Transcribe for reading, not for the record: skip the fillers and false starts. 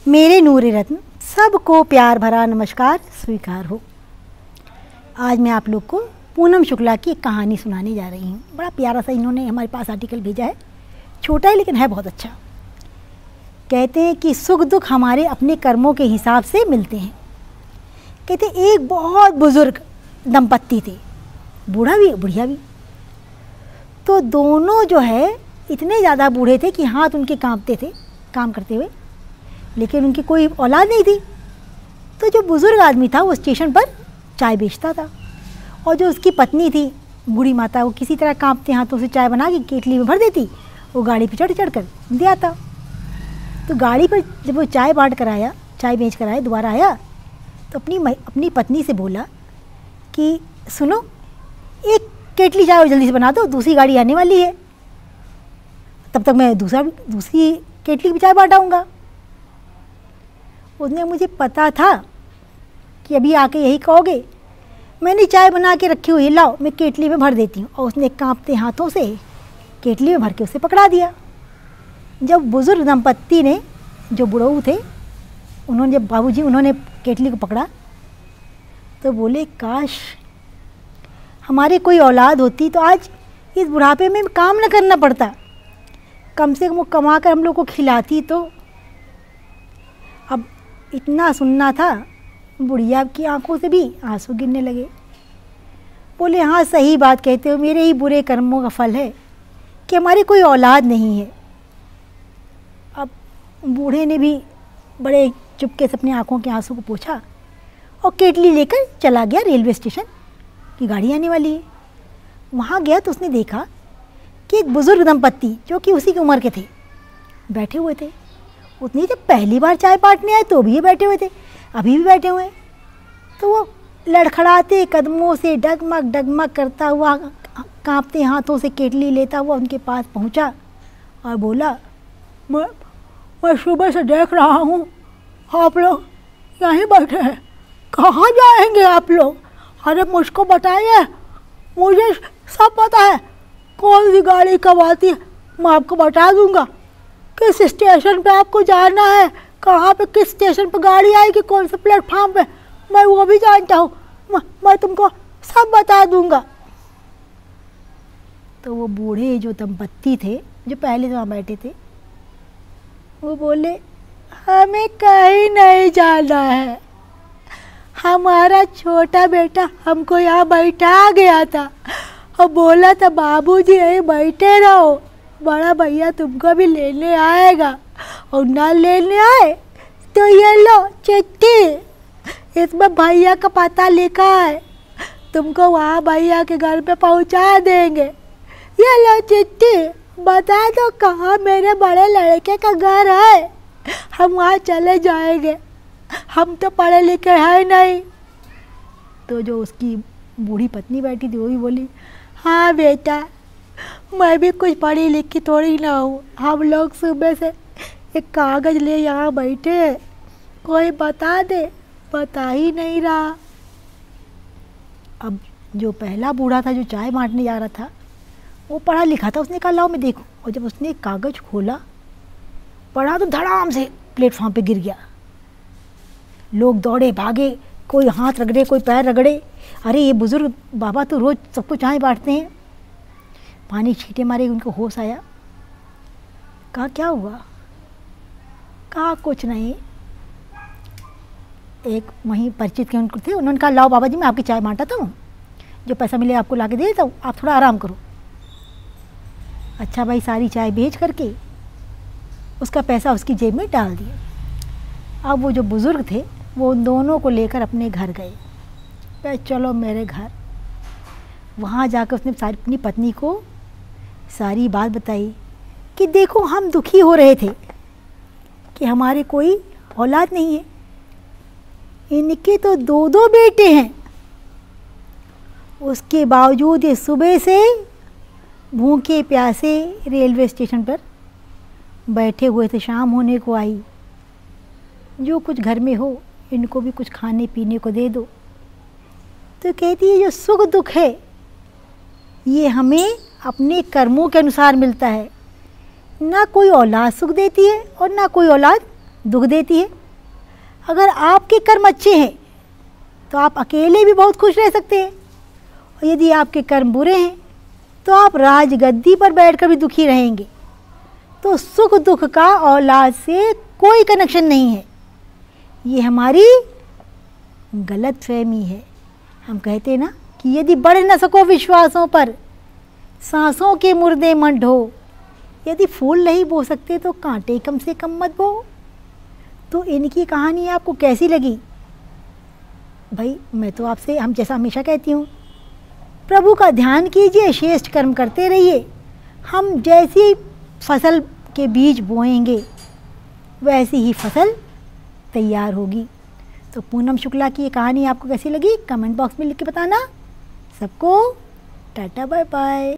मेरे नूरे रत्न सबको प्यार भरा नमस्कार स्वीकार हो। आज मैं आप लोग को पूनम शुक्ला की एक कहानी सुनाने जा रही हूँ। बड़ा प्यारा सा इन्होंने हमारे पास आर्टिकल भेजा है, छोटा है लेकिन है बहुत अच्छा। कहते हैं कि सुख दुख हमारे अपने कर्मों के हिसाब से मिलते हैं। कहते एक बहुत बुजुर्ग दंपत्ति थे, बूढ़ा भी बुढ़िया भी। तो दोनों जो है इतने ज़्यादा बूढ़े थे कि हाथ उनके कांपते थे काम करते हुए, लेकिन उनकी कोई औलाद नहीं थी। तो जो बुज़ुर्ग आदमी था वो स्टेशन पर चाय बेचता था, और जो उसकी पत्नी थी बूढ़ी माता, वो किसी तरह कांपते हाथों से चाय बना के केतली में भर देती, वो गाड़ी पर चढ़ कर दे आता। तो गाड़ी पर जब वो चाय बांट कर आया, चाय बेच कर आया, दोबारा आया तो अपनी पत्नी से बोला कि सुनो, एक केतली चाय और जल्दी से बना दो, दूसरी गाड़ी आने वाली है, तब तक मैं दूसरी केतली की चाय बांटाऊँगा। उसने मुझे पता था कि अभी आके यही कहोगे, मैंने चाय बना के रखी हुई है, लाओ मैं केतली में भर देती हूँ। और उसने कांपते हाथों से केतली में भर के उसे पकड़ा दिया। जब बुज़ुर्ग दंपत्ति ने, जो बुढ़ऊ थे, उन्होंने जब बाबूजी उन्होंने केतली को पकड़ा तो बोले, काश हमारे कोई औलाद होती तो आज इस बुढ़ापे में काम न करना पड़ता, कम से कम वो कमा कर हम लोग को खिलाती। तो अब इतना सुनना था, बुढ़िया की आंखों से भी आंसू गिरने लगे। बोले, हाँ सही बात कहते हो, मेरे ही बुरे कर्मों का फल है कि हमारी कोई औलाद नहीं है। अब बूढ़े ने भी बड़े चुपके से अपनी आंखों के आंसू को पोंछा और केतली लेकर चला गया रेलवे स्टेशन की गाड़ी आने वाली है। वहाँ गया तो उसने देखा कि एक बुज़ुर्ग दंपत्ति जो कि उसी की उम्र के थे बैठे हुए थे। उतनी जब पहली बार चाय बांटने आए तो भी ये बैठे हुए थे, अभी भी बैठे हुए हैं। तो वो लड़खड़ाते कदमों से डगमग डगमग करता हुआ, कांपते हाथों से केतली लेता हुआ उनके पास पहुंचा और बोला, मैं सुबह से देख रहा हूँ आप लोग यहीं बैठे हैं, कहाँ जाएंगे आप लोग? अरे मुझको बताइए, मुझे सब पता है कौन सी गाड़ी कब आती है, मैं आपको बता दूंगा किस स्टेशन पे आपको जाना है, कहाँ पे किस स्टेशन पे गाड़ी आएगी, कौन से प्लेटफॉर्म पे, मैं वो भी जानता हूँ, मैं तुमको सब बता दूंगा। तो वो बूढ़े जो दंपत्ति थे जो पहले से वहाँ बैठे थे, वो बोले, हमें कहीं नहीं जाना है, हमारा छोटा बेटा हमको यहाँ बैठा गया था और बोला था बाबूजी यहीं बैठे रहो, बड़ा भैया तुमको भी लेने आएगा, और ना लेने आए तो ये लो चिट्ठी, इसमें भैया का पता लिखा है, तुमको वहाँ भैया के घर पे पहुँचा देंगे, ये लो चिट्ठी, बता दो कहाँ मेरे बड़े लड़के का घर है, हम वहाँ चले जाएंगे, हम तो पढ़े लिखे हैं नहीं। तो जो उसकी बूढ़ी पत्नी बैठी थी वो भी बोली, हाँ बेटा, मैं भी कुछ पढ़ी लिखी थोड़ी ना हूँ, हम लोग सुबह से एक कागज़ ले यहाँ बैठे हैं, कोई बता दे, बता ही नहीं रहा। अब जो पहला बूढ़ा था जो चाय बांटने जा रहा था वो पढ़ा लिखा था, उसने कहा लाओ मैं देखूँ, और जब उसने कागज़ खोला पढ़ा तो धड़ाम से प्लेटफॉर्म पे गिर गया। लोग दौड़े भागे, कोई हाथ रगड़े, कोई पैर रगड़े, अरे ये बुज़ुर्ग बाबा तो रोज़ सबको चाय बांटते हैं। पानी छींटे मारे उनको होश आया, कहा क्या हुआ? कहा कुछ नहीं। एक वहीं परिचित के उनको थे, उन्होंने कहा लाओ बाबा जी मैं आपकी चाय बांटाता हूँ, जो पैसा मिले आपको ला के दे देता हूँ, आप थोड़ा आराम करो। अच्छा भाई, सारी चाय बेच करके उसका पैसा उसकी जेब में डाल दिया। अब वो जो बुज़ुर्ग थे वो उन दोनों को लेकर अपने घर गए, चलो मेरे घर। वहाँ जाकर उसने अपनी पत्नी को सारी बात बताई कि देखो हम दुखी हो रहे थे कि हमारे कोई औलाद नहीं है, इनके तो दो दो बेटे हैं, उसके बावजूद ये सुबह से भूखे प्यासे रेलवे स्टेशन पर बैठे हुए थे, शाम होने को आई, जो कुछ घर में हो इनको भी कुछ खाने पीने को दे दो। तो कहती है जो सुख दुख है ये हमें अपने कर्मों के अनुसार मिलता है, ना कोई औलाद सुख देती है और ना कोई औलाद दुख देती है। अगर आपके कर्म अच्छे हैं तो आप अकेले भी बहुत खुश रह सकते हैं, और यदि आपके कर्म बुरे हैं तो आप राजगद्दी पर बैठकर भी दुखी रहेंगे। तो सुख दुख का औलाद से कोई कनेक्शन नहीं है, ये हमारी गलतफहमी है। हम कहते हैं ना कि यदि बढ़ न सको विश्वासों पर, सांसों के मुर्दे मन ढो, यदि फूल नहीं बो सकते तो कांटे कम से कम मत बो। तो इनकी कहानी आपको कैसी लगी? भाई मैं तो आपसे हम जैसा हमेशा कहती हूँ, प्रभु का ध्यान कीजिए, श्रेष्ठ कर्म करते रहिए। हम जैसी फसल के बीज बोएंगे वैसी ही फसल तैयार होगी। तो पूनम शुक्ला की ये कहानी आपको कैसी लगी कमेंट बॉक्स में लिख के बताना। सबको टाटा बाय बाय।